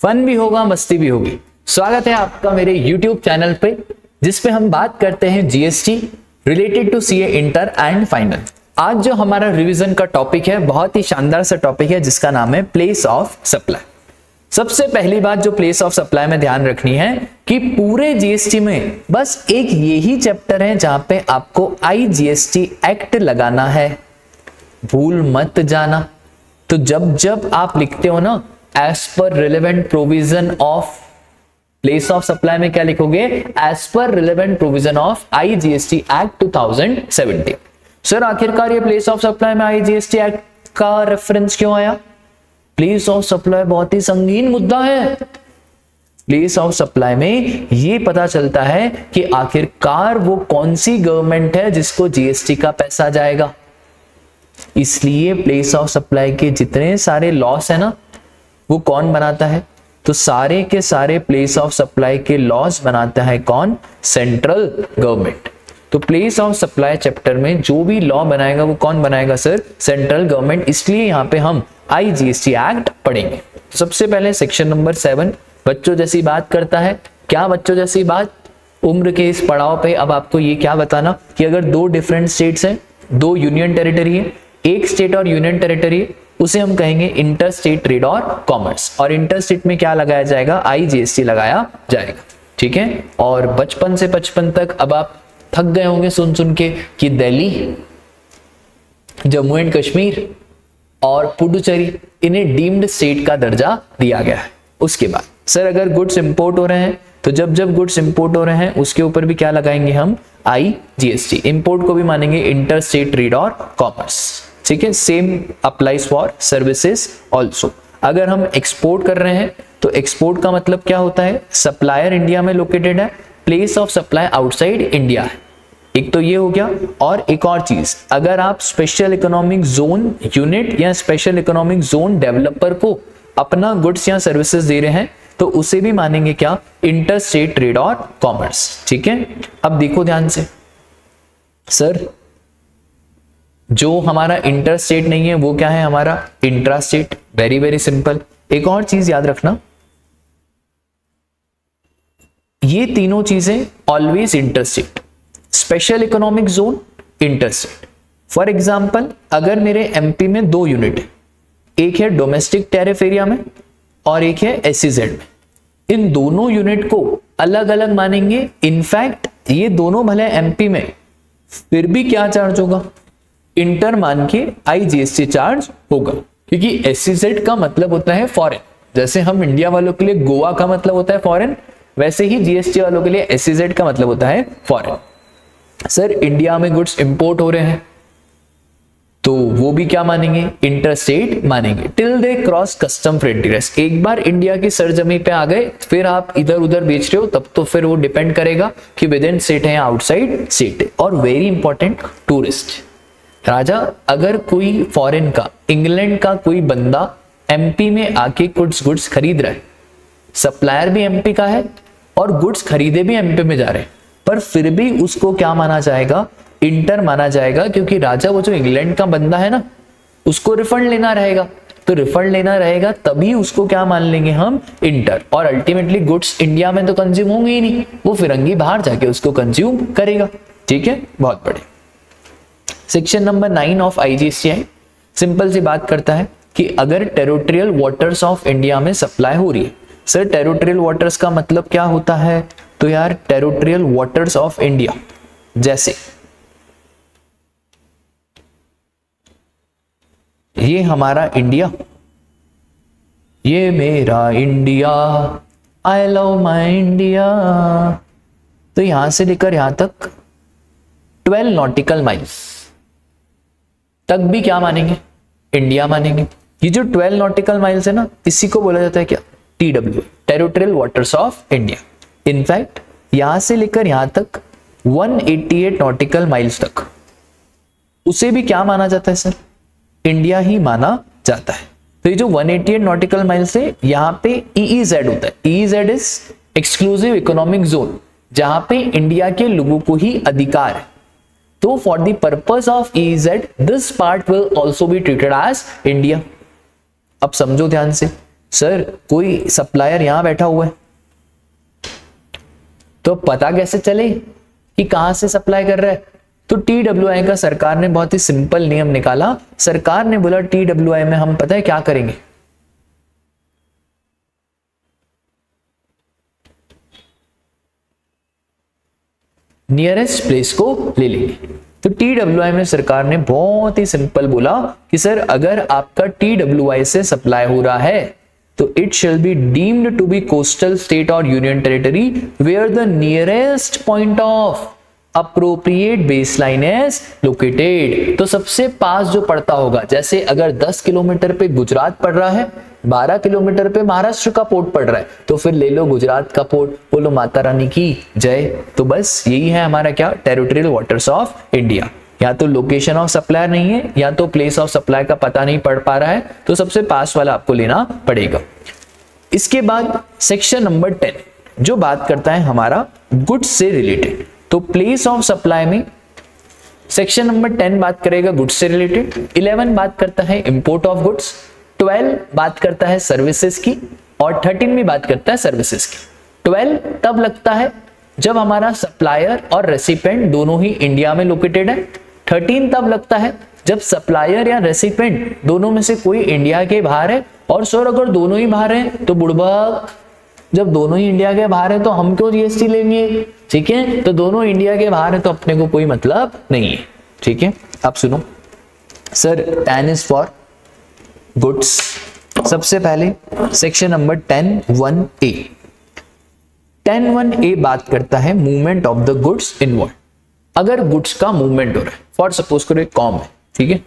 Fun भी होगा, मस्ती भी होगी। स्वागत है आपका मेरे YouTube चैनल पे, जिसपे हम बात करते हैं GST related to CA inter and final. आज जो हमारा रिवीजन का टॉपिक है, बहुत ही शानदार सा टॉपिक है, जिसका नाम है प्लेस ऑफ सप्लाई। सबसे पहली बात जो प्लेस ऑफ सप्लाई में ध्यान रखनी है कि पूरे जीएसटी में बस एक यही चैप्टर है जहां पे आपको आईजीएसटी एक्ट लगाना है, भूल मत जाना। तो जब जब आप लिखते हो ना as per relevant provision of place of supply में क्या लिखोगे? As per relevant provision of IGST act 2017। Sir आखिरकार ये प्लेस ऑफ सप्लाई में आईजीएसटी एक्ट का रेफरेंस क्यों आया? प्लेस ऑफ सप्लाई बहुत ही संगीन मुद्दा है। प्लेस ऑफ सप्लाई में ये पता चलता है कि आखिरकार वो कौन सी गवर्नमेंट है जिसको जीएसटी का पैसा जाएगा। इसलिए प्लेस ऑफ सप्लाई के जितने सारे लॉस है ना, वो कौन बनाता है? तो सारे के सारे प्लेस ऑफ सप्लाई के लॉस बनाता है कौन? Central government. तो प्लेस ऑफ सप्लाई चैप्टर में जो भी लॉ बनाएगा वो कौन बनाएगा सर? Central government. इसलिए यहाँ पे हम आईजीएसटी एक्ट पढ़ेंगे। सबसे पहले सेक्शन नंबर 7 बच्चों जैसी बात करता है। क्या बच्चों जैसी बात? उम्र के इस पड़ाव पे अब आपको ये क्या बताना कि अगर दो डिफरेंट स्टेट्स हैं, दो यूनियन टेरिटरी है, एक स्टेट और यूनियन टेरिटरी है, उसे हम कहेंगे इंटर स्टेट ट्रेड और कॉमर्स। और इंटर स्टेट में क्या लगाया जाएगा? आईजीएसटी लगाया जाएगा। ठीक है। और बचपन से 55 तक अब आप थक गए होंगे सुन सुन के कि दिल्ली, जम्मू एंड कश्मीर और पुडुचेरी इन्हें डीम्ड स्टेट का दर्जा दिया गया है। उसके बाद सर अगर गुड्स इंपोर्ट हो रहे हैं तो जब जब गुड्स इंपोर्ट हो रहे हैं उसके ऊपर भी क्या लगाएंगे हम? आईजीएसटी। इंपोर्ट को भी मानेंगे इंटर स्टेट ट्रेड और कॉमर्स। ठीक है। Same applies for services also. अगर हम एक्सपोर्ट कर रहे हैं तो एक्सपोर्ट का मतलब क्या होता है? सप्लायर इंडिया में लोकेटेड है, place of supply outside India है। एक तो ये हो गया। और एक और चीज, अगर आप स्पेशल इकोनॉमिक जोन यूनिट या स्पेशल इकोनॉमिक जोन डेवलपर को अपना गुड्स या सर्विसेज दे रहे हैं तो उसे भी मानेंगे क्या? इंटर स्टेट ट्रेड और कॉमर्स। ठीक है। अब देखो ध्यान से, सर जो हमारा इंटर स्टेट नहीं है वो क्या है? हमारा intra state. Very very simple. एक और चीज याद रखना, ये तीनों चीजें always inter state. Special economic zone, inter state. For example अगर मेरे एमपी में दो यूनिट है, एक है डोमेस्टिक टैरिफ एरिया में और एक है एसईजेड में, इन दोनों यूनिट को अलग अलग मानेंगे। इनफैक्ट ये दोनों भले एमपी में, फिर भी क्या चार्ज होगा? इंटर मान के आईजीएसटी चार्ज होगा, क्योंकि एसईजेड का मतलब होता है फॉरेन। जैसे हम इंडिया वालों के लिए गोवा का मतलब होता है फॉरेन, वैसे ही जीएसटी वालों के लिए एसईजेड का मतलब होता है फॉरेन। सर इंडिया में गुड्स इंपोर्ट हो रहे हैं तो वो भी क्या मानेंगे? इंटर स्टेट मानेंगे till they cross custom frontiers. एक बार इंडिया की सरजमी पे आ गए फिर आप इधर उधर बेच रहे हो तब तो फिर वो डिपेंड करेगा कि विद इन स्टेट है या आउटसाइड स्टेट है। और वेरी इंपॉर्टेंट, टूरिस्ट राजा, अगर कोई फॉरेन का, इंग्लैंड का कोई बंदा एमपी में आके गुड्स खरीद रहा है, सप्लायर भी एमपी का है और गुड्स खरीदे भी एमपी में जा रहे हैं, पर फिर भी उसको क्या माना जाएगा? इंटर माना जाएगा, क्योंकि राजा वो जो इंग्लैंड का बंदा है ना, उसको रिफंड लेना रहेगा। तो रिफंड लेना रहेगा तभी उसको क्या मान लेंगे हम? इंटर। और अल्टीमेटली गुड्स इंडिया में तो कंज्यूम होंगे ही नहीं, वो फिरंगी बाहर जाके उसको कंज्यूम करेगा। ठीक है, बहुत बढ़िया। Section number 9 of IGST simple सी बात करता है कि अगर टेरिटोरियल वाटर्स ऑफ इंडिया में सप्लाई हो रही है। सर टेरिटोरियल वाटर्स का मतलब क्या होता है? तो यार टेरिटोरियल वाटर्स ऑफ इंडिया, जैसे ये हमारा इंडिया, ये मेरा India, I love my India, तो यहां से लेकर यहां तक 12 नॉटिकल माइल्स तक भी क्या मानेंगे? इंडिया मानेंगे। ये जो 12 नॉटिकल माइल्स है ना, इसी को बोला जाता है क्या? TW, territorial waters of India. In fact यहां से लेकर यहां तक 188 नॉटिकल माइल्स तक, उसे भी क्या माना जाता है सर? इंडिया ही माना जाता है। तो ये जो 188 नॉटिकल माइल्स है, यहां पे EEZ होता है। EEZ is exclusive economic zone, जहां पे इंडिया के लोगों को ही अधिकार है। तो for the purpose of EEZ, this part will also be treated as India. अब समझो ध्यान से, सर कोई सप्लायर यहां बैठा हुआ है, तो पता कैसे चले कि कहां से सप्लाई कर रहा है? तो TWI का सरकार ने बहुत ही सिंपल नियम निकाला। सरकार ने बोला TWI में हम पता है क्या करेंगे, नियरेस्ट प्लेस को ले लेंगे। तो TWI में सरकार ने बहुत ही सिंपल बोला कि सर अगर आपका TWI से सप्लाई हो रहा है तो it shall be deemed to be coastal state और union territory where the nearest point of appropriate baseline is located. तो सबसे पास जो पड़ता होगा, जैसे अगर 10 किलोमीटर पे गुजरात पड़ रहा है, 12 किलोमीटर पे महाराष्ट्र का पोर्ट पड़ रहा है, तो फिर ले लो गुजरात का पोर्ट, बोलो माता रानी की जय। तो बस यही है हमारा क्या, टेरिटोरियल वाटर्स ऑफ इंडिया। या तो लोकेशन ऑफ सप्लाई नहीं है, या तो प्लेस ऑफ सप्लाई का पता नहीं पड़ पा रहा है, तो सबसे पास वाला आपको लेना पड़ेगा। इसके बाद सेक्शन नंबर 10 जो बात करता है हमारा गुड्स से रिलेटेड। तो प्लेस ऑफ सप्लाई में सेक्शन नंबर 10 बात करेगा गुड्स से रिलेटेड, 11 बात करता है इंपोर्ट ऑफ गुड्स, 12 बात करता है सर्विसेज की, और 13 भी बात करता है सर्विसेज की। 12 तब लगता है जब हमारा सप्लायर और रेसिपिएंट दोनों ही इंडिया में लोकेटेड है। 13 तब लगता है जब सप्लायर या रेसिपिएंट दोनों में से कोई इंडिया के बाहर है। और सर अगर दोनों ही बाहर है तो बुड़बक, जब दोनों ही इंडिया के बाहर है तो हम क्यों GST लेंगे? ठीक है, तो दोनों इंडिया के बाहर है तो अपने को कोई मतलब नहीं है। ठीक है, अब सुनो सर, 10 इज फॉर गुड्स। सबसे पहले सेक्शन नंबर 10(1)(a). 10(1)(a) बात करता है movement of the goods in world. अगर गुड्स का मूवमेंट हो रहा है, फॉर सपोज करो एक कॉम है, ठीक है,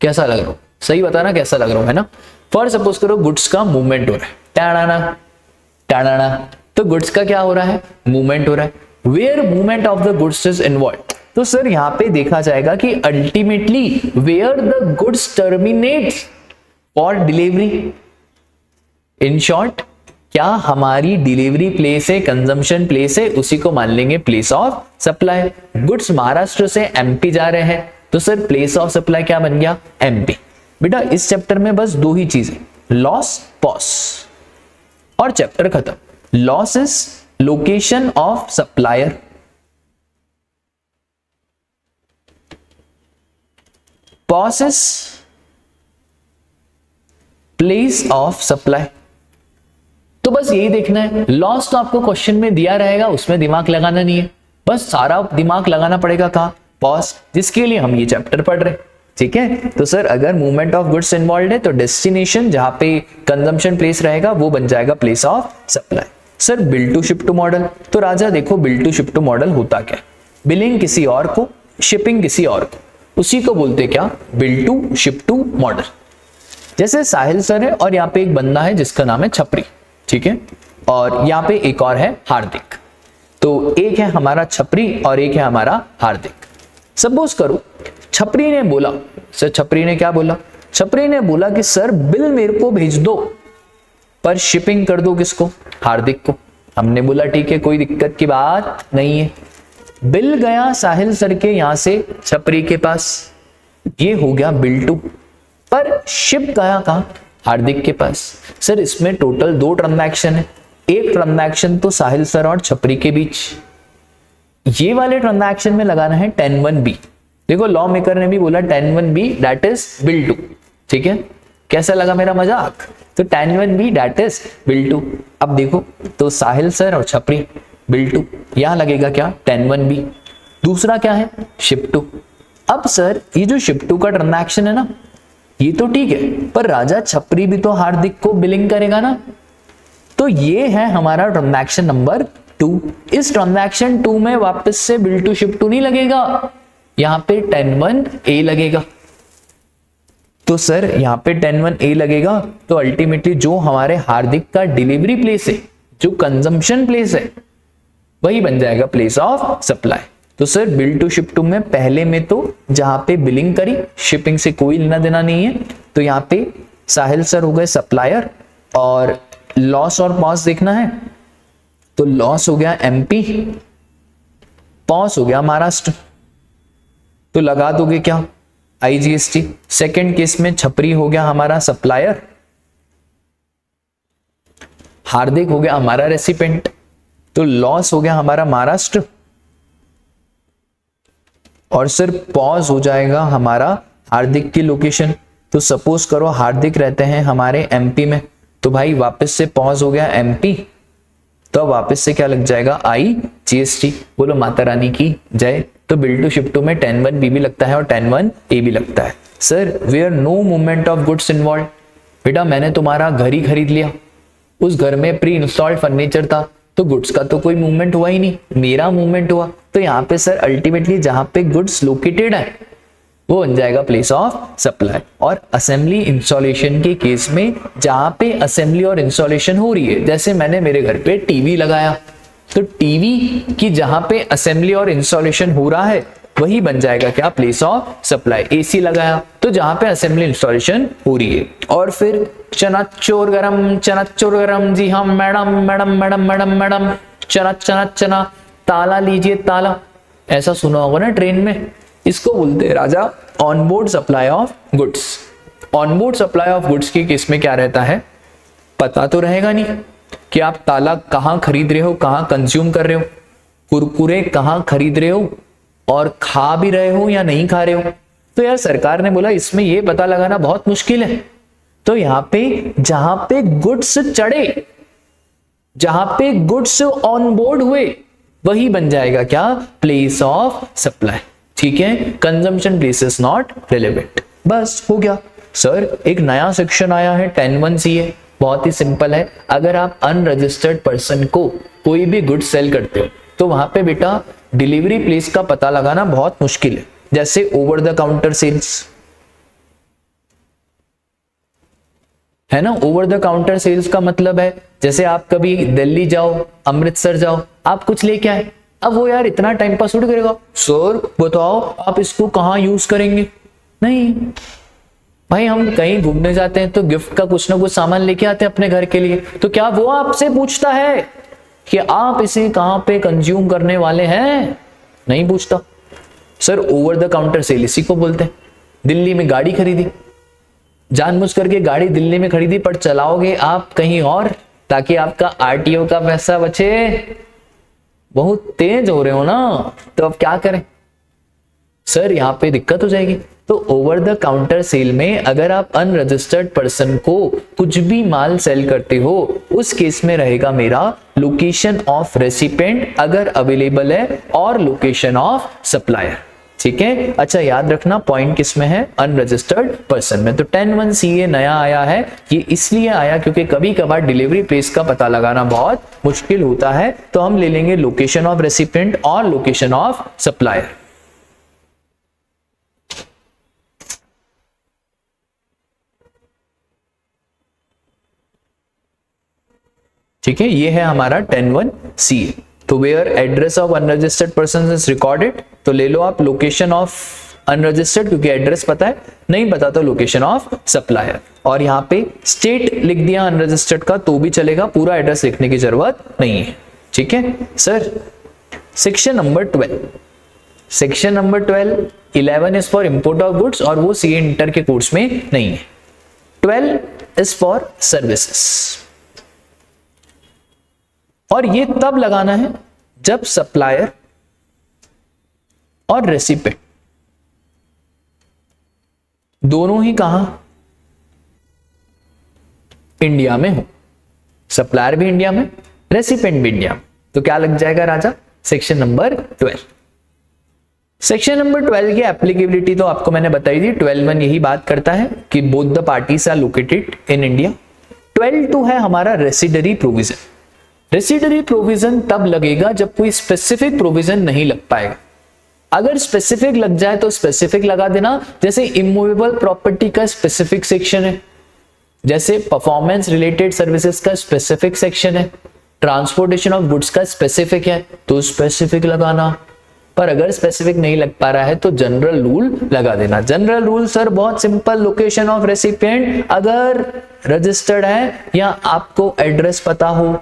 कैसा लग रहा हूं? सही बताना कैसा लग रहा हूं, है ना? फॉर सपोज करो गुड्स का मूवमेंट हो रहा है, टाणाना टाणाना, तो गुड्स का क्या हो रहा है? मूवमेंट हो रहा है। Where movement of the goods is involved, तो सर यहां पे देखा जाएगा कि ultimately where the goods terminates for delivery. In short, क्या हमारी डिलीवरी प्लेस है, कंजम्पशन प्लेस है, उसी को मान लेंगे place of supply. Goods Maharashtra से MP जा रहे हैं, तो सर प्लेस ऑफ सप्लाई क्या बन गया? MP। बेटा इस चैप्टर में बस दो ही चीजें, लॉस पॉस, और चैप्टर खत्म। LOS is location of supplier, POS is place of supply. तो बस यही देखना है। लॉस तो आपको क्वेश्चन में दिया रहेगा, उसमें दिमाग लगाना नहीं है, बस सारा दिमाग लगाना पड़ेगा कहाँ? पॉस, जिसके लिए हम ये चैप्टर पढ़ रहे हैं। ठीक है, तो सर अगर मूवमेंट ऑफ गुड्स इन्वॉल्व है तो डेस्टिनेशन जहां पे कंजम्पशन प्लेस रहेगा वो बन जाएगा place of supply. Sir bill to ship to model, तो राजा देखो bill to ship to model होता क्या? बिलिंग किसी और को, शिपिंग किसी और को, उसी को बोलते क्या? Bill to ship to model. जैसे साहिल सर है और यहाँ पे एक बंदा है जिसका नाम है छपरी, ठीक है, और यहाँ पे एक और है हार्दिक। तो एक है हमारा छपरी और एक है हमारा हार्दिक। सपोज करो छपरी ने बोला, सर छपरी ने क्या बोला? छपरी ने बोला कि सर बिल मेरे को भेज दो पर शिपिंग कर दो किसको? हार्दिक को। हमने बोला ठीक है, कोई दिक्कत की बात नहीं है। बिल गया साहिल सर के यहां से छपरी के पास, ये हो गया बिल टू, पर शिप गया कहां? हार्दिक के पास। सर इसमें टोटल 2 ट्रांजैक्शन है, एक ट्रांजैक्शन तो साहिल सर और छपरी के बीच, ये वाले ट्रांजैक्शन में लगाना है 10(1)(b). देखो लॉ मेकर ने भी बोला 10(1)(b) that is bill to. ठीक है, कैसा लगा मेरा मजाक? तो 10(1)(b) that is bill to. अब देखो तो साहिल सर और छपरी बिल टू, यहां लगेगा क्या? 10(1)(b). दूसरा क्या है? Ship to. अब सर ये जो शिप टू का ट्रांजैक्शन है ना, ये तो ठीक है, पर राजा छपरी भी तो हार्दिक को बिलिंग करेगा ना, तो ये है हमारा ट्रांजैक्शन नंबर 2। इस ट्रांजैक्शन 2 में वापस से बिल टू शिप टू नहीं लगेगा, यहां पे 10(1)(a) लगेगा। तो सर यहां पे 10(1)(a) लगेगा, तो अल्टीमेटली जो हमारे हार्दिक का डिलीवरी प्लेस है, जो कंजम्पशन प्लेस है, वही बन जाएगा प्लेस ऑफ सप्लाई। तो sir bill to ship to में पहले में तो जहां पे बिलिंग करी, शिपिंग से कोई लेना देना नहीं है, तो यहाँ पे साहिल सर हो गए सप्लायर, और लॉस और पॉस देखना है तो लॉस हो गया MP, पॉस हो गया महाराष्ट्र, तो लगा दोगे क्या? IGST। सेकेंड केस में छपरी हो गया हमारा सप्लायर, हार्दिक हो गया हमारा रेसिपेंट, तो लॉस हो गया हमारा महाराष्ट्र, और सर पॉज हो जाएगा हमारा हार्दिक की लोकेशन। तो सपोज करो हार्दिक रहते हैं हमारे एमपी में, तो भाई वापस से पॉज हो गया एमपी, तो वापस से क्या लग जाएगा आई जीएसटी। बोलो माता रानी की जय। तो बिल टू शिप टू में 10(1) भी लगता है और 10(1) भी लगता है। Sir where no movement of goods involve, बेटा मैंने तुम्हारा घर ही खरीद लिया, उस घर में प्री इंस्टॉल्ड फर्नीचर था, तो गुड्स का तो कोई मूवमेंट हुआ ही नहीं, मेरा मूवमेंट हुआ। तो यहाँ पे सर अल्टीमेटली जहां पे गुड्स लोकेटेड है वो बन जाएगा प्लेस ऑफ सप्लाई। और असेंबली इंस्टॉलेशन के केस में जहां पे असेंबली और इंस्टॉलेशन हो रही है, जैसे मैंने मेरे घर पे टीवी लगाया, तो टीवी की जहां पे असेंबली और इंस्टॉलेशन हो रहा है वही बन जाएगा क्या प्लेस ऑफ सप्लाई। एसी लगाया तो जहां पे असेंबली इंस्टॉलेशन हो रही है। और फिर चनाचोर गरम, जी हाँ madam madam madam madam madam, चना चना चना, ताला लीजिए ताला, ऐसा सुना होगा ना ट्रेन में। इसको बोलते हैं राजा onboard supply of goods. Onboard supply of goods के केस में क्या रहता है, पता तो रहेगा नहीं कि आप ताला कहां खरीद रहे हो, कहां कंज्यूम कर रहे हो, कुरकुरे कहां खरीद रहे हो और खा भी रहे हो या नहीं खा रहे हो। तो यार सरकार ने बोला इसमें ये पता लगाना बहुत मुश्किल है, तो यहां पे जहां पे गुड्स चढ़े, जहां पे गुड्स ऑन बोर्ड हुए वही बन जाएगा क्या प्लेस ऑफ सप्लाई। ठीक है, consumption place is not relevant. बस हो गया। सर एक नया सेक्शन आया है 10(1) बहुत ही सिंपल है। अगर आप अनरजिस्टर्ड पर्सन को कोई भी गुड सेल करते हो तो वहां पे बेटा डिलीवरी प्लेस का पता लगाना बहुत मुश्किल है। जैसे ओवर द काउंटर सेल्स है ना, ओवर द काउंटर सेल्स का मतलब है जैसे आप कभी दिल्ली जाओ, अमृतसर जाओ, आप कुछ लेके आए, अब वो यार इतना टाइम पास उठ करेगा, सर बताओ आप इसको कहां यूज करेंगे। नहीं भाई, हम कहीं घूमने जाते हैं तो गिफ्ट का कुछ ना कुछ सामान लेके आते हैं अपने घर के लिए, तो क्या वो आपसे पूछता है कि आप इसे कहां पे कंज्यूम करने वाले हैं? नहीं पूछता। Sir over the counter sale इसी को बोलते हैं। दिल्ली में गाड़ी खरीदी, जानबूझ करके गाड़ी दिल्ली में खरीदी पर चलाओगे आप कहीं और, ताकि आपका आरटीओ का पैसा बचे। बहुत तेज हो रहे हो ना, तो अब क्या करें सर, यहां पे दिक्कत हो जाएगी। तो ओवर द काउंटर सेल में अगर आप अनरजिस्टर्ड पर्सन को कुछ भी माल सेल करते हो, उस केस में रहेगा मेरा लोकेशन ऑफ रेसिपेंट अगर अवेलेबल है और लोकेशन ऑफ सप्लायर। ठीक है, अच्छा याद रखना पॉइंट किस में है, अनरजिस्टर्ड पर्सन में। तो 10(1) ये नया आया है, ये इसलिए आया क्योंकि कभी कभार डिलीवरी प्लेस का पता लगाना बहुत मुश्किल होता है, तो हम ले लेंगे लोकेशन ऑफ रेसिपेंट और लोकेशन ऑफ सप्लायर। ठीक है, ये है हमारा 10(1) तो where address of unregistered person is recorded, तो ले लो आप लोकेशन ऑफ अनरजिस्टर्ड, क्योंकि एड्रेस पता है, नहीं पता तो लोकेशन ऑफ सप्लायर। और यहाँ पे स्टेट लिख दिया अनरजिस्टर्ड का तो भी चलेगा, पूरा एड्रेस लिखने की जरूरत नहीं है। ठीक है sir, section number 12, section number 12, 11 is for import of goods और वो सीए इंटर के कोर्स में नहीं है। 12 इज फॉर सर्विसेस, और ये तब लगाना है जब सप्लायर और रेसिपेंट दोनों ही कहां, इंडिया में हो। सप्लायर भी इंडिया में, रेसिपेंट भी इंडिया में, तो क्या लग जाएगा राजा, सेक्शन नंबर 12। सेक्शन नंबर 12 की एप्लीकेबिलिटी तो आपको मैंने बताई थी, 12(1) यही बात करता है कि both the parties are located in India. 12(2) है हमारा रेसिडरी प्रोविजन। रेसिडरी प्रोविजन तब लगेगा जब कोई स्पेसिफिक प्रोविजन नहीं लग पाएगा। अगर स्पेसिफिक लग जाए तो स्पेसिफिक लगा देना, जैसे इमूवेबल प्रॉपर्टी का स्पेसिफिक सेक्शन है, जैसे परफॉर्मेंस रिलेटेड सर्विसेज का स्पेसिफिक सेक्शन है, ट्रांसपोर्टेशन ऑफ गुड्स का स्पेसिफिक है तो स्पेसिफिक लगाना। पर अगर स्पेसिफिक नहीं लग पा रहा है तो जनरल रूल लगा देना। जनरल रूल सर बहुत सिंपल, लोकेशन ऑफ रेसिपिएंट अगर रजिस्टर्ड है या आपको एड्रेस पता हो,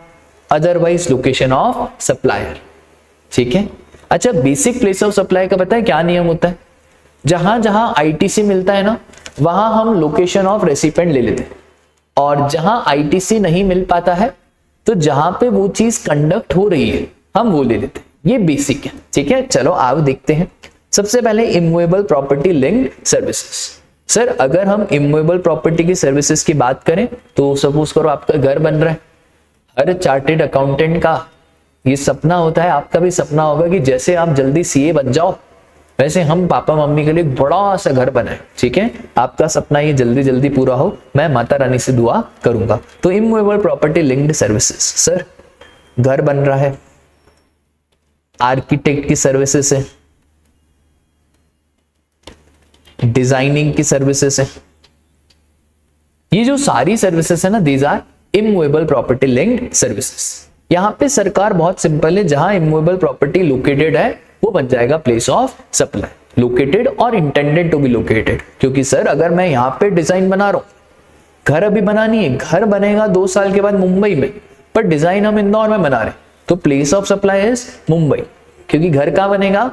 अदरवाइज लोकेशन ऑफ सप्लायर। ठीक है, अच्छा बेसिक प्लेस ऑफ सप्लाई का पता है क्या नियम होता है, जहां जहां आईटीसी मिलता है ना वहां हम लोकेशन ऑफ रेसिपिएंट ले लेते हैं, और जहां आईटीसी नहीं मिल पाता है तो जहां पे वो चीज कंडक्ट हो रही है हम वो ले लेते हैं, ये बेसिक है। ठीक है, चलो आओ देखते हैं। सबसे पहले immovable property linked services. Sir अगर हम इमूवेबल प्रॉपर्टी की सर्विसेज की बात करें तो सपोज करो आपका घर बन रहा है, हर चार्टेड अकाउंटेंट का ये सपना होता है, आपका भी सपना होगा कि जैसे आप जल्दी सीए बन जाओ वैसे हम पापा मम्मी के लिए बड़ा सा घर बनाए। ठीक है, आपका सपना ये जल्दी जल्दी पूरा हो, मैं माता रानी से दुआ करूंगा। तो immovable property linked services, sir घर बन रहा है, आर्किटेक्ट की सर्विसेज है, डिजाइनिंग की सर्विसेज है, ये जो सारी सर्विसेज है ना, these are immovable property linked services. यहां पे सरकार बहुत सिंपल है, जहां इमूवेबल प्रॉपर्टी लोकेटेड है वो बन जाएगा प्लेस ऑफ सप्लाई, लोकेटेड और इंटेंडेड टू बी लोकेटेड। क्योंकि सर अगर मैं यहाँ पे डिजाइन बना रहा हूं, घर अभी बनानी है, घर बनेगा 2 साल के बाद मुंबई में, पर डिजाइन हम इंदौर में बना रहे, तो place of supply is Mumbai, क्योंकि घर कहां बनेगा,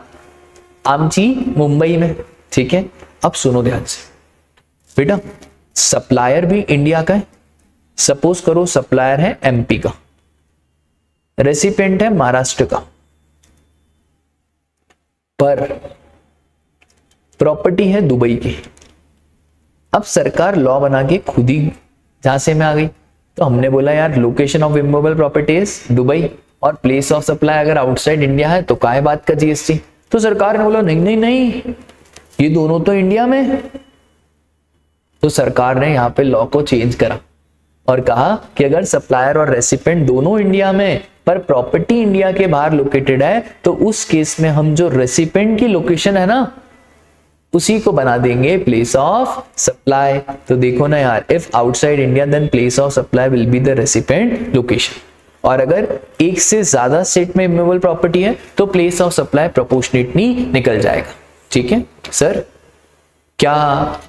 आमची मुंबई में। ठीक है, अब सुनो ध्यान से बेटा, सप्लायर भी इंडिया का है। सपोज करो सप्लायर है एमपी का, रेसिपिएंट है महाराष्ट्र का, पर प्रॉपर्टी है दुबई की। अब सरकार लॉ बना के खुद ही झांसे में आ गई, तो हमने बोला यार location of immovable property is Dubai और प्लेस ऑफ सप्लाई अगर आउटसाइड इंडिया है तो काहे बात का जीएसटी। तो सरकार ने बोला नहीं नहीं नहीं, ये दोनों तो इंडिया में है। तो सरकार ने यहाँ पे लॉ को चेंज करा और कहा कि अगर सप्लायर और रेसिपिएंट दोनों इंडिया में पर प्रॉपर्टी इंडिया के बाहर लोकेटेड है, तो उस केस में हम जो रेसिपिएंट की लोकेशन है ना उसी को बना देंगे प्लेस ऑफ सप्लाई। तो देखो ना यार, if outside India then place of supply will be the recipient location. और अगर एक से ज्यादा स्टेट में इमूवेबल प्रॉपर्टी है तो प्लेस ऑफ सप्लाई प्रोपोर्शनेटली निकल जाएगा। ठीक है सर, क्या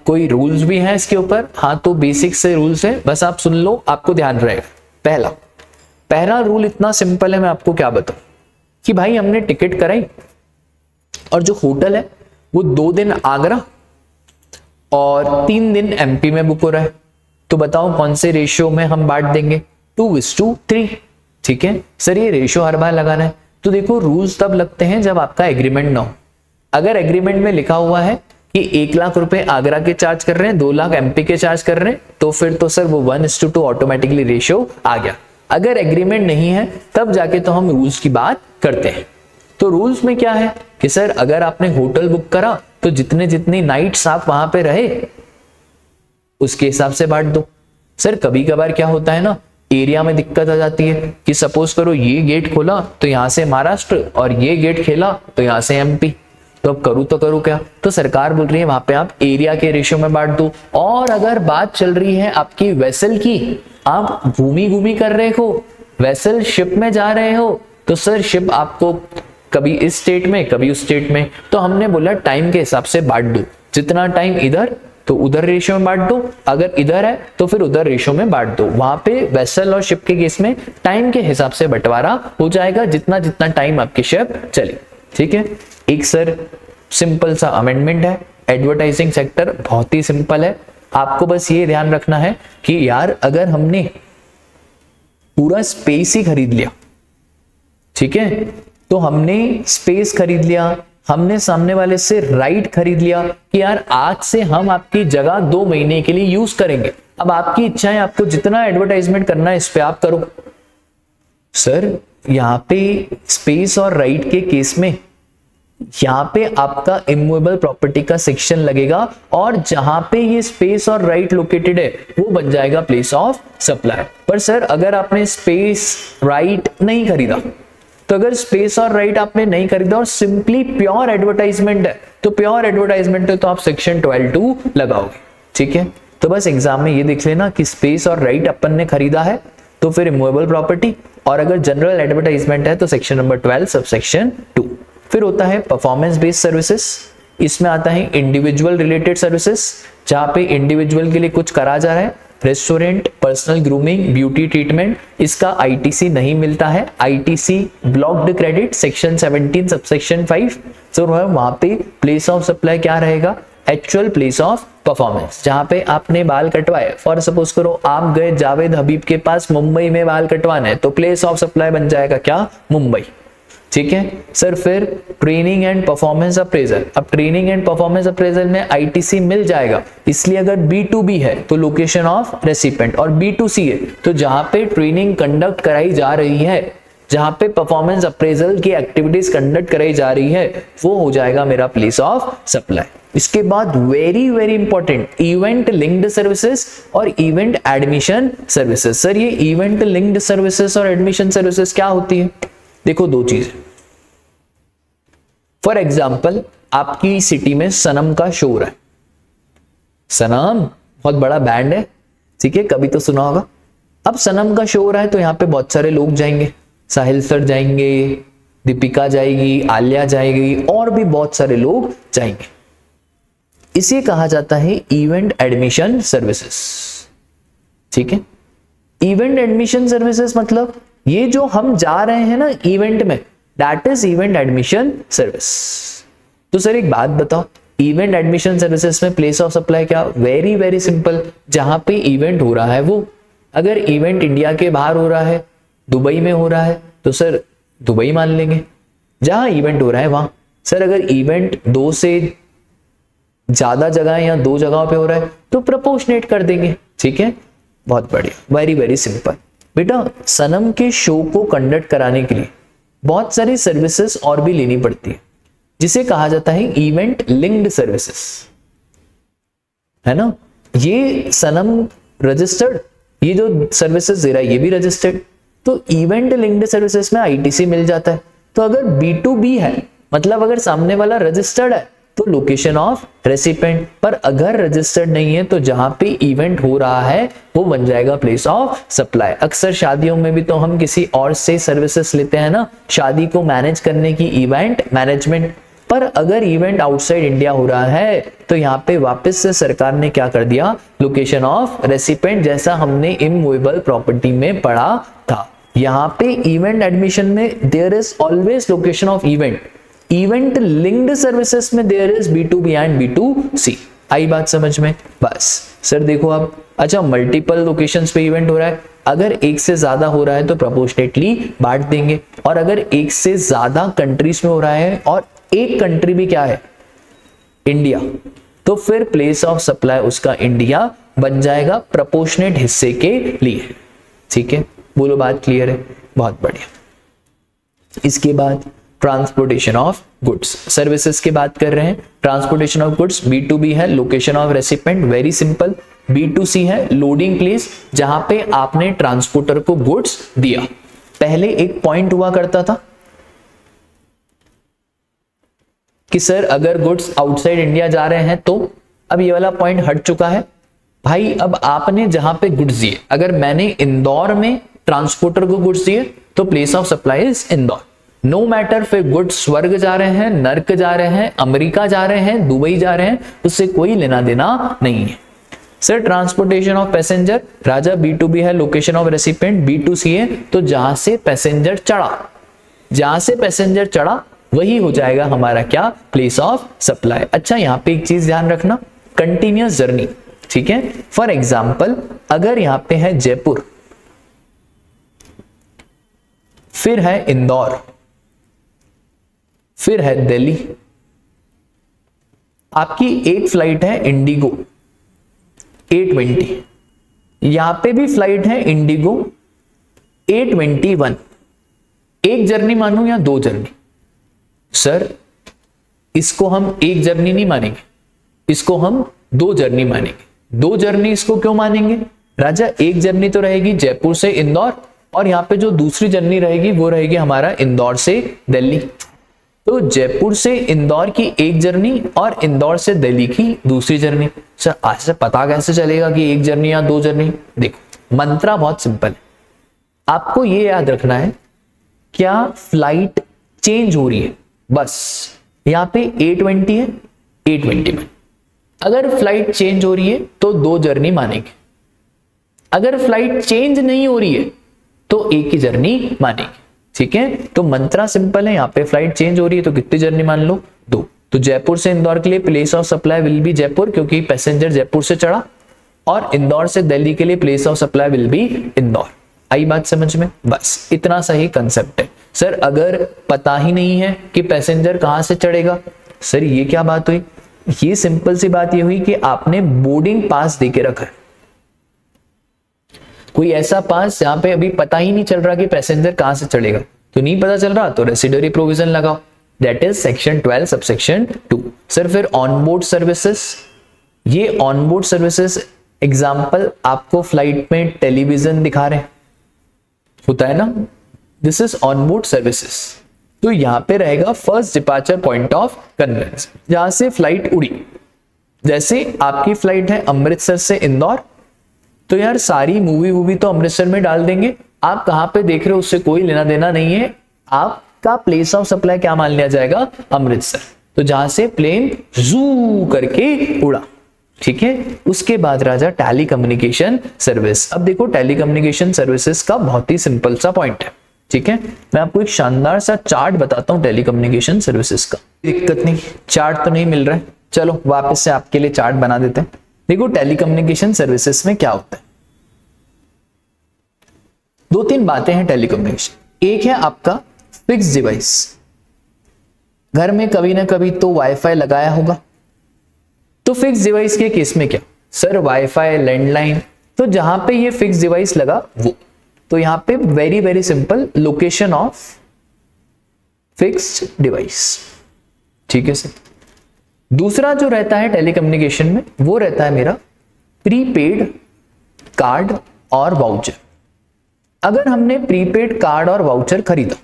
कोई रूल्स भी हैं इसके ऊपर? हाँ, तो बेसिक से रूल्स है, बस आप सुन लो, आपको ध्यान रहेगा। पहला रूल इतना सिंपल है, मैं आपको क्या बताऊं कि भाई हमने टिकट कराई और जो होटल है वो 2 दिन आगरा और 3 दिन एमपी में बुक हो रहा है, तो बताओ कौन से रेशियो में हम बांट देंगे? 2:3। ठीक है सर, ये रेशियो हर बार लगाना है। तो देखो रूल्स तब लगते हैं जब आपका एग्रीमेंट ना हो। अगर एग्रीमेंट में लिखा हुआ है कि 1 लाख रुपए आगरा के चार्ज कर रहे हैं, 2 लाख एमपी के चार्ज कर रहे हैं, तो फिर तो सर वो 1:2 ऑटोमेटिकली रेशियो आ गया। अगर एग्रीमेंट नहीं है तब जाके तो हम रूल्स की बात करते हैं। तो रूल्स में क्या है कि सर अगर आपने होटल बुक करा तो जितने जितनी नाइट्स आप वहां पे रहे उसके हिसाब से बांट दो। सर कभी कभार क्या होता है ना, एरिया में दिक्कत आ जाती है कि सपोज करो ये गेट खोला तो यहां से महाराष्ट्र और ये गेट खेला तो यहां से एमपी, तो अब करूँ तो करूँ क्या? तो सरकार बोल रही है वहां पे आप एरिया के रेशियो में बांट दो। और अगर बात चल रही है आपकी वेसल की, आप घूमी कर रहे हो, वेसल शिप में जा रहे हो, तो सर शिप आपको कभी इस स्टेट में कभी उस स्टेट में, तो हमने बोला टाइम के हिसाब से बांट दो। जितना टाइम इधर तो उधर रेशियो में बांट दो, अगर इधर है तो फिर उधर रेशियो में बांट दो। वहां पे वेसल और शिप के केस में टाइम के हिसाब से बंटवारा हो जाएगा, जितना जितना टाइम आपकी शिप चले। ठीक है, एक सर सिंपल सा अमेंडमेंट है। एडवर्टाइजिंग सेक्टर बहुत ही सिंपल है, आपको बस ये ध्यान रखना है कि यार अगर हमने पूरा स्पेस ही खरीद लिया, ठीक है, तो हमने स्पेस खरीद लिया, हमने सामने वाले से राइट खरीद लिया कि यार आज से हम आपकी जगह 2 महीने के लिए यूज करेंगे। अब आपकी इच्छा है, आपको जितना एडवर्टाइजमेंट करना है इस पे आप करो। सर यहाँ पे स्पेस और राइट के केस में यहाँ पे आपका इमूवेबल प्रॉपर्टी का सेक्शन लगेगा और जहां पे ये स्पेस और राइट लोकेटेड है वो बन जाएगा प्लेस ऑफ सप्लाई। पर सर अगर आपने स्पेस राइट नहीं खरीदा, तो अगर स्पेस और राइट आपने नहीं खरीदा और सिंपली प्योर एडवर्टाइजमेंट है, तो प्योर एडवर्टाइजमेंट है तो आप सेक्शन 12(2) लगाओगे। ठीक है, तो बस एग्जाम में ये देख लेना कि स्पेस और राइट अपन ने खरीदा है तो फिर इमूवेबल प्रॉपर्टी, और अगर जनरल एडवर्टाइजमेंट है तो सेक्शन नंबर 12 सबसेक्शन 2। फिर होता है परफॉर्मेंस बेस्ड सर्विसेज, इसमें आता है इंडिविजुअल रिलेटेड सर्विसेज, जहां पे इंडिविजुअल के लिए कुछ करा जा रहा है, restaurant, personal grooming, beauty treatment, इसका आईटीसी नहीं मिलता है, ITC blocked credit section 17 subsection 5। तो वहां पे प्लेस ऑफ सप्लाई क्या रहेगा? एक्चुअल प्लेस ऑफ परफॉर्मेंस, जहां पे आपने बाल कटवाए। फॉर सपोज करो आप गए जावेद हबीब के पास मुंबई में बाल कटवाने, तो प्लेस ऑफ सप्लाई बन जाएगा क्या, मुंबई। ठीक है सर। फिर ट्रेनिंग एंड परफॉर्मेंस अप्रेजल, अब ट्रेनिंग एंड परफॉर्मेंस अप्रेजल में आईटीसी मिल जाएगा, इसलिए अगर B2B है तो लोकेशन ऑफ रेसिपेंट, और B2C है तो जहां पे ट्रेनिंग कंडक्ट कराई जा रही है, जहां पे परफॉर्मेंस अप्रेजल की एक्टिविटीज कंडक्ट कराई जा रही है, वो हो जाएगा मेरा प्लेस ऑफ सप्लाई। इसके बाद very very important event linked services और इवेंट एडमिशन सर्विसेज। सर ये इवेंट लिंक्ड सर्विसेज और एडमिशन सर्विसेज क्या होती है? देखो दो चीज। फॉर एग्जाम्पल आपकी सिटी में सनम का शो हो रहा है, सनम बहुत बड़ा बैंड है, ठीक है, कभी तो सुना होगा। अब सनम का शो हो रहा है तो यहाँ पे बहुत सारे लोग जाएंगे, साहिल सर जाएंगे, दीपिका जाएगी, आलिया जाएगी, और भी बहुत सारे लोग जाएंगे। इसे कहा जाता है इवेंट एडमिशन सर्विसेज। ठीक है, इवेंट एडमिशन सर्विसेज मतलब ये जो हम जा रहे हैं ना इवेंट में, that is event admission service. तो सर एक बात बताओ, इवेंट एडमिशन सर्विसेज में प्लेस ऑफ सप्लाई क्या? वेरी वेरी सिंपल, जहां पे इवेंट हो रहा है वो। अगर इवेंट इंडिया के बाहर हो रहा है, दुबई में हो रहा है, तो सर दुबई मान लेंगे जहां इवेंट हो रहा है वहां। सर अगर इवेंट 2 से ज्यादा जगह या 2 जगहों पे हो रहा है तो प्रोपोर्शनेट कर देंगे। ठीक है, बहुत बढ़िया, वेरी वेरी सिंपल। बेटा सनम के शो को कंडक्ट कराने के लिए बहुत सारी सर्विसेज और भी लेनी पड़ती है, जिसे कहा जाता है इवेंट लिंक्ड सर्विसेज, है ना। ये सनम रजिस्टर्ड, ये जो सर्विसेज दे रहा है ये भी रजिस्टर्ड, तो इवेंट लिंक्ड सर्विसेज में आईटीसी मिल जाता है। तो अगर B2B है, मतलब अगर सामने वाला रजिस्टर्ड है तो लोकेशन ऑफ रेसिपेंट, पर अगर रजिस्टर्ड नहीं है तो जहां पे इवेंट हो रहा है वो बन जाएगा प्लेस ऑफ सप्लाई। अक्सर शादियों में भी तो हम किसी और से सर्विसेज लेते हैं ना, शादी को मैनेज करने की, इवेंट मैनेजमेंट। पर अगर इवेंट आउटसाइड इंडिया हो रहा है तो यहाँ पे वापस से सरकार ने क्या कर दिया, लोकेशन ऑफ रेसिपेंट, जैसा हमने इमूवेबल प्रॉपर्टी में पढ़ा था। यहाँ पे इवेंट एडमिशन में there is always location of event, event linked services में there is B2B and B2C। आई बात समझ में? बस सर देखो आप, अच्छा मल्टीपल लोकेशंस पे इवेंट हो रहा है, अगर एक से ज्यादा हो रहा है तो प्रोपोर्शनेटली बांट देंगे, और अगर एक से ज्यादा कंट्रीज में हो रहा है और एक कंट्री भी क्या है, इंडिया, तो फिर प्लेस ऑफ सप्लाई उसका इंडिया बन जाएगा प्रोपोर्शनेट हिस्से के लिए। ठीक है, बोलो बात क्लियर है? बहुत बढ़िया। इसके बाद ट्रांसपोर्टेशन ऑफ गुड्स सर्विसेज की बात कर रहे हैं। ट्रांसपोर्टेशन ऑफ गुड्स B2B है, location of recipient, very simple. B2C है, लोडिंग प्लेस, जहां पे आपने ट्रांसपोर्टर को गुड्स दिया। पहले एक पॉइंट हुआ करता था कि सर अगर गुड्स आउटसाइड इंडिया जा रहे हैं तो, अब ये वाला पॉइंट हट चुका है भाई। अब आपने जहां पे गुड्स दिए, अगर मैंने इंदौर में ट्रांसपोर्टर को गुड्स दिए तो place of supply is Indore. No matter फिर गुड्स स्वर्ग जा रहे हैं, नर्क जा रहे हैं, अमेरिका जा रहे हैं, दुबई जा रहे हैं, उससे कोई लेना देना नहीं है। Sir transportation of passenger, Raja B2B है, लोकेशन ऑफ रेसिपेंट B2C है, तो जहां से पैसेंजर चढ़ा, जहां से पैसेंजर चढ़ा वही हो जाएगा हमारा क्या, प्लेस ऑफ सप्लाई। अच्छा यहाँ पे एक चीज ध्यान रखना, कंटिन्यूअस जर्नी। ठीक है, फॉर एग्जाम्पल अगर यहाँ पे है जयपुर, फिर है इंदौर, फिर है दिल्ली, आपकी एक फ्लाइट है इंडिगो A20, यहां पे भी फ्लाइट है इंडिगो A21, एक जर्नी मानूं या 2 जर्नी? सर इसको हम एक जर्नी नहीं मानेंगे, इसको हम 2 जर्नी मानेंगे। 2 जर्नी इसको क्यों मानेंगे राजा? एक जर्नी तो रहेगी जयपुर से इंदौर, और यहाँ पे जो दूसरी जर्नी रहेगी वो रहेगी हमारा इंदौर से दिल्ली। तो जयपुर से इंदौर की एक जर्नी और इंदौर से दिल्ली की दूसरी जर्नी। सर आज से पता कैसे चलेगा कि एक जर्नी या 2 जर्नी? देखो मंत्रा बहुत सिंपल है, आपको ये याद रखना है, क्या फ्लाइट चेंज हो रही है, बस यहाँ पे A20 है, A20 में अगर फ्लाइट चेंज हो रही है तो 2 जर्नी मानेंगे, अगर फ्लाइट चेंज नहीं हो रही है तो एक ही जर्नी मानेंगे। ठीक है, तो मंत्रा सिंपल है, यहाँ पे फ्लाइट चेंज हो रही है तो कितनी जर्नी मान लो? 2। तो जयपुर से इंदौर के लिए place of supply will B Jaipur, क्योंकि पैसेंजर जयपुर से चढ़ा, और इंदौर से दिल्ली के लिए place of supply will be Indore. आई बात समझ में? बस इतना सा ही कंसेप्ट है। सर अगर पता ही नहीं है कि पैसेंजर कहां से चढ़ेगा, सर ये क्या बात हुई? ये सिंपल सी बात ये हुई कि आपने बोर्डिंग पास देके रखा है, कोई ऐसा पास जहां पे अभी पता ही नहीं चल रहा कि पैसेंजर कहां से चढ़ेगा, तो नहीं पता चल रहा तो रेसिडरी प्रोविजन लगाओ, that is section 12 subsection 2। Sir फिर ऑनबोर्ड सर्विसेज, ये ऑनबोर्ड सर्विसेज एग्जांपल आपको फ्लाइट में टेलीविजन दिखा रहे हैं, होता है ना, दिस इज ऑनबोर्ड सर्विसेज। तो यहां पे रहेगा first departure point of conveyance, जहां से फ्लाइट उड़ी। जैसे आपकी फ्लाइट है अमृतसर से इंदौर, तो यार सारी मूवी तो अमृतसर में डाल देंगे, आप कहां पे देख रहे हो उससे कोई लेना देना नहीं है, आपका प्लेस ऑफ सप्लाई क्या मान लिया जाएगा? अमृतसर। तो जहां से प्लेन जू करके उड़ा, ठीक है। उसके बाद राजा टेली कम्युनिकेशन सर्विस। अब देखो टेली कम्युनिकेशन सर्विसेज का बहुत ही सिंपल सा पॉइंट है, ठीक है। मैं आपको एक शानदार सा चार्ट बताता हूं टेली कम्युनिकेशन सर्विसेज का। दिक्कत नहीं, चार्ट तो नहीं मिल रहा है, चलो वापस से आपके लिए चार्ट बना देते हैं। देखो टेली कम्युनिकेशन सर्विसेज में क्या होता है, दो तीन बातें हैं टेली कम्युनिकेशन। एक है आपका फिक्स डिवाइस, घर में कभी ना कभी तो वाईफाई लगाया होगा, तो फिक्स डिवाइस के केस में क्या सर, वाईफाई लैंडलाइन, तो जहां पे ये फिक्स डिवाइस लगा वो, तो यहां पे very very simple location of fixed device, ठीक है सर। दूसरा जो रहता है टेलीकम्युनिकेशन में वो रहता है मेरा प्रीपेड कार्ड और वाउचर। अगर हमने प्रीपेड कार्ड और वाउचर खरीदा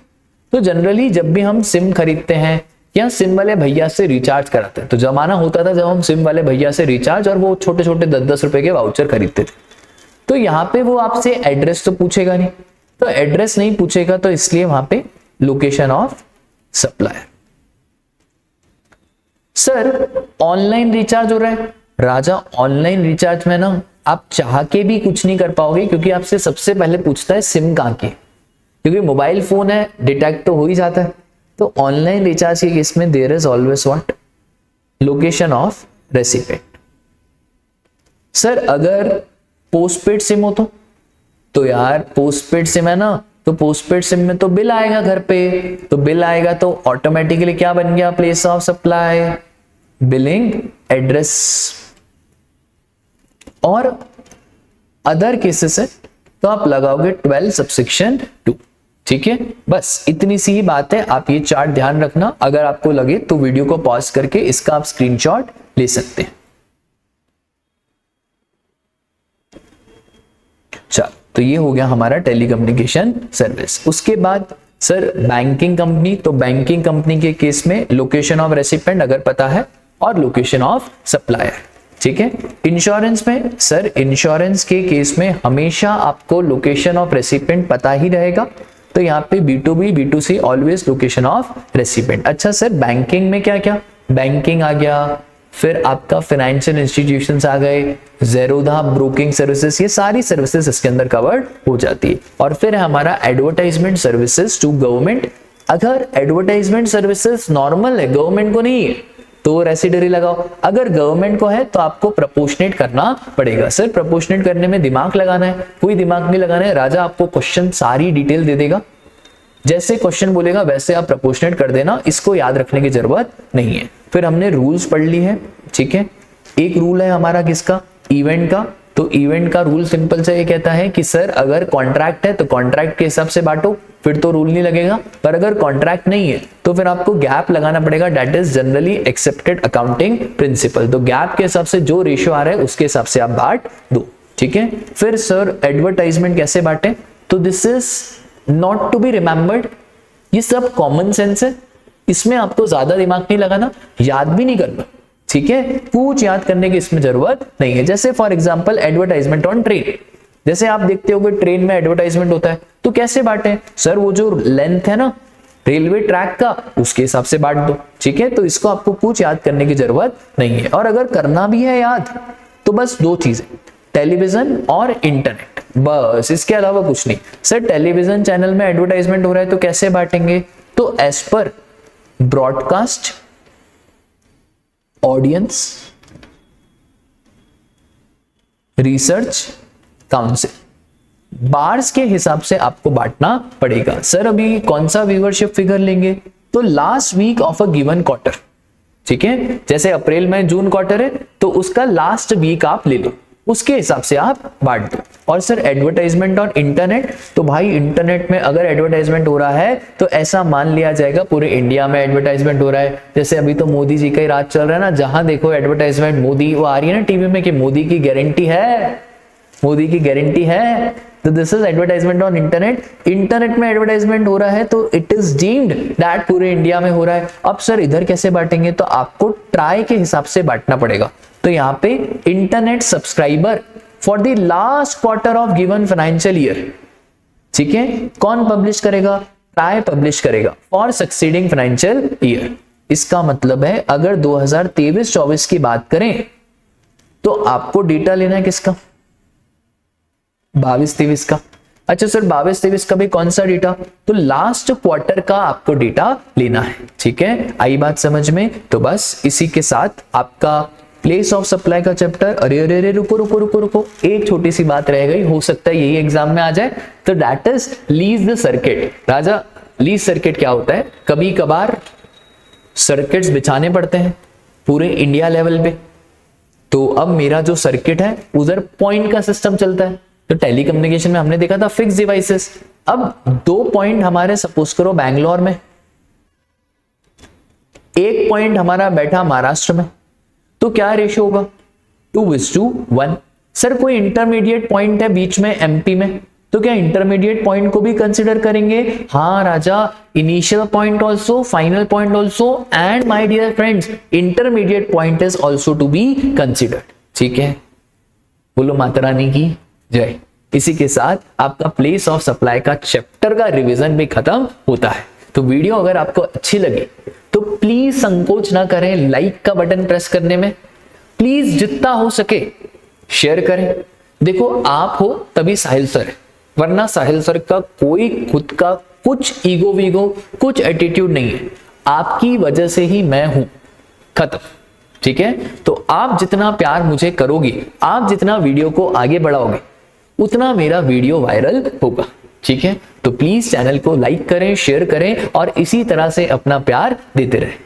तो जनरली जब भी हम सिम खरीदते हैं या सिम वाले भैया से रिचार्ज कराते हैं, तो जमाना होता था जब हम सिम वाले भैया से रिचार्ज और वो छोटे छोटे 10-10 रुपए के वाउचर खरीदते थे, तो यहां पे वो आपसे एड्रेस तो पूछेगा नहीं, तो एड्रेस नहीं पूछेगा तो इसलिए वहां पे location of supplier. Sir online recharge हो रहा है राजा, ऑनलाइन रिचार्ज में ना आप चाह के भी कुछ नहीं कर पाओगे, क्योंकि आपसे सबसे पहले पूछता है सिम कहां की, क्योंकि मोबाइल फोन है डिटेक्ट तो हो ही जाता है। तो ऑनलाइन रिचार्ज के केस में there is always what, location of recipient. Sir अगर पोस्टपेड सिम हो तो यार पोस्टपेड सिम है ना, तो पोस्टपेड सिम में तो बिल आएगा घर पे, तो बिल आएगा तो ऑटोमेटिकली क्या बन गया, place of supply billing address. और अदर केसेस है तो आप लगाओगे 12 सबसेक्शन 2, ठीक है। बस इतनी सी ही बात है, आप ये चार्ट ध्यान रखना, अगर आपको लगे तो वीडियो को पॉज करके इसका आप स्क्रीनशॉट ले सकते हैं। चल तो ये हो गया हमारा टेलीकम्युनिकेशन सर्विस। उसके बाद सर बैंकिंग कंपनी, तो बैंकिंग कंपनी के केस में लोकेशन ऑफ रेसिपिएंट अगर पता है और लोकेशन ऑफ सप्लायर, ठीक है। इंश्योरेंस में सर इंश्योरेंस के केस में हमेशा आपको लोकेशन ऑफ रेसिपिएंट पता ही रहेगा, तो यहाँ पे B2B B2C always location of recipient. अच्छा सर बैंकिंग में क्या क्या, बैंकिंग आ गया, फिर आपका फाइनेंशियल इंस्टीट्यूशंस आ गए, ज़ेरोधा ब्रोकिंग सर्विसेज, ये सारी सर्विसेज इसके अंदर कवर्ड हो जाती है। और फिर है हमारा एडवर्टाइजमेंट सर्विसेज टू गवर्नमेंट। अगर एडवर्टाइजमेंट सर्विसेज नॉर्मल है, गवर्नमेंट को नहीं है, तो रेसिडरी लगाओ, अगर गवर्नमेंट को है तो आपको प्रपोर्शनेट करना पड़ेगा। सर प्रपोर्शनेट करने में दिमाग लगाना है, कोई दिमाग नहीं लगाना है, राजा आपको क्वेश्चन सारी डिटेल दे देगा, जैसे क्वेश्चन बोलेगा वैसे आप प्रपोर्शनेट कर देना, इसको याद रखने की जरूरत नहीं है। फिर हमने रूल्स पढ़ ली है, ठीक है। एक रूल है हमारा किसका, इवेंट का, तो इवेंट का रूल सिंपल से ये कहता है कि सर अगर कॉन्ट्रैक्ट है तो कॉन्ट्रैक्ट के हिसाब से बांटो, फिर तो रूल नहीं लगेगा, पर अगर कॉन्ट्रैक्ट नहीं है तो फिर आपको गैप लगाना पड़ेगा, that is generally accepted accounting principle. तो गैप के हिसाब से जो रेशियो आ रहा है उसके हिसाब से आप बांट दो, ठीक है। फिर सर एडवर्टाइजमेंट कैसे बांटे, तो this is not to be remembered, ये सब कॉमन सेंस है, इसमें आपको ज्यादा दिमाग नहीं लगाना, याद भी नहीं करना, ठीक है। कुछ याद करने की इसमें जरूरत नहीं है। जैसे for example advertisement on train, जैसे आप देखते हो कि ट्रेन में एडवर्टाइजमेंट होता है, तो कैसे बांटे, सर वो जो लेंथ है ना रेलवे ट्रैक का उसके हिसाब से बांट दो, ठीक है। तो इसको आपको कुछ याद करने की जरूरत नहीं है। और अगर करना भी है याद तो बस दो चीजें, टेलीविजन और इंटरनेट, बस इसके अलावा कुछ नहीं। सर टेलीविजन चैनल में एडवर्टाइजमेंट हो रहा है तो कैसे बांटेंगे, तो as per broadcast audience research council. बार्स के हिसाब से आपको बांटना पड़ेगा। सर अभी कौन सा व्यूअरशिप फिगर लेंगे? तो last week of a given quarter, ठीक है, जैसे अप्रैल में जून क्वार्टर है तो उसका लास्ट वीक आप ले लो, उसके हिसाब से आप बांट दो। और सर एडवर्टाइजमेंट ऑन इंटरनेट, तो भाई इंटरनेट में अगर एडवर्टाइजमेंट हो रहा है तो ऐसा मान लिया जाएगा पूरे इंडिया में एडवर्टाइजमेंट हो रहा है। जैसे अभी तो मोदी जी का ही राज चल रहा है ना, जहां देखो एडवर्टाइजमेंट मोदी, वो आ रही है ना टीवी में कि मोदी की गारंटी है, मोदी की गारंटी है। तो this is advertisement on internet. Internet में एडवर्टाइजमेंट हो रहा है तो इट इज डीम्ड दैट पूरे इंडिया में हो रहा है। अब सर इधर कैसे बांटेंगे? तो आपको ट्राई के हिसाब से बांटना पड़ेगा। तो यहाँ पे internet subscriber for the last quarter of given financial year, ठीक है, कौन पब्लिश करेगा? ट्राई पब्लिश करेगा फॉर सक्सीडिंग फाइनेंशियल ईयर। इसका मतलब है अगर 2023-24 की बात करें तो आपको डेटा लेना है किसका? 22-23 का। अच्छा सर 22-23 का भी कौन सा डेटा? तो लास्ट क्वार्टर का आपको डेटा लेना है, ठीक है, आई बात समझ में? तो बस इसी के साथ आपका प्लेस ऑफ सप्लाई का चैप्टर, अरे रुको रुको रुको रुको, एक छोटी सी बात रह गई, हो सकता है यही एग्जाम में आ जाए। तो that is lease the circuit. Raja lease circuit क्या होता है? कभी कभार सर्किट्स बिछाने पड़ते हैं पूरे इंडिया लेवल पे। तो अब मेरा जो सर्किट है उधर पॉइंट का सिस्टम चलता है। तो टेलीकम्युनिकेशन में हमने देखा था फिक्स डिवाइसेस। अब 2 पॉइंट हमारे सपोज करो बैंगलोर में, 1 पॉइंट हमारा बैठा महाराष्ट्र में, तो क्या रेशियो होगा? 2:1। सर कोई इंटरमीडिएट पॉइंट है बीच में एमपी में, तो क्या इंटरमीडिएट पॉइंट को भी कंसिडर करेंगे? हाँ राजा, initial point also, final point also, and my dear friends intermediate point is also to be considered, ठीक है। बोलो माता रानी की जय। इसी के साथ आपका प्लेस ऑफ सप्लाई का चैप्टर का रिवीजन भी खत्म होता है। तो वीडियो अगर आपको अच्छी लगी तो प्लीज संकोच ना करें लाइक का बटन प्रेस करने में, प्लीज जितना हो सके शेयर करें। देखो आप हो तभी साहिल सर है, वरना साहिल सर का कोई खुद का कुछ ईगो वीगो कुछ एटीट्यूड नहीं है, आपकी वजह से ही मैं हूं, खत्म, ठीक है। तो आप जितना प्यार मुझे करोगे, आप जितना वीडियो को आगे बढ़ाओगे, उतना मेरा वीडियो वायरल होगा, ठीक है। तो प्लीज चैनल को लाइक करें, शेयर करें और इसी तरह से अपना प्यार देते रहें।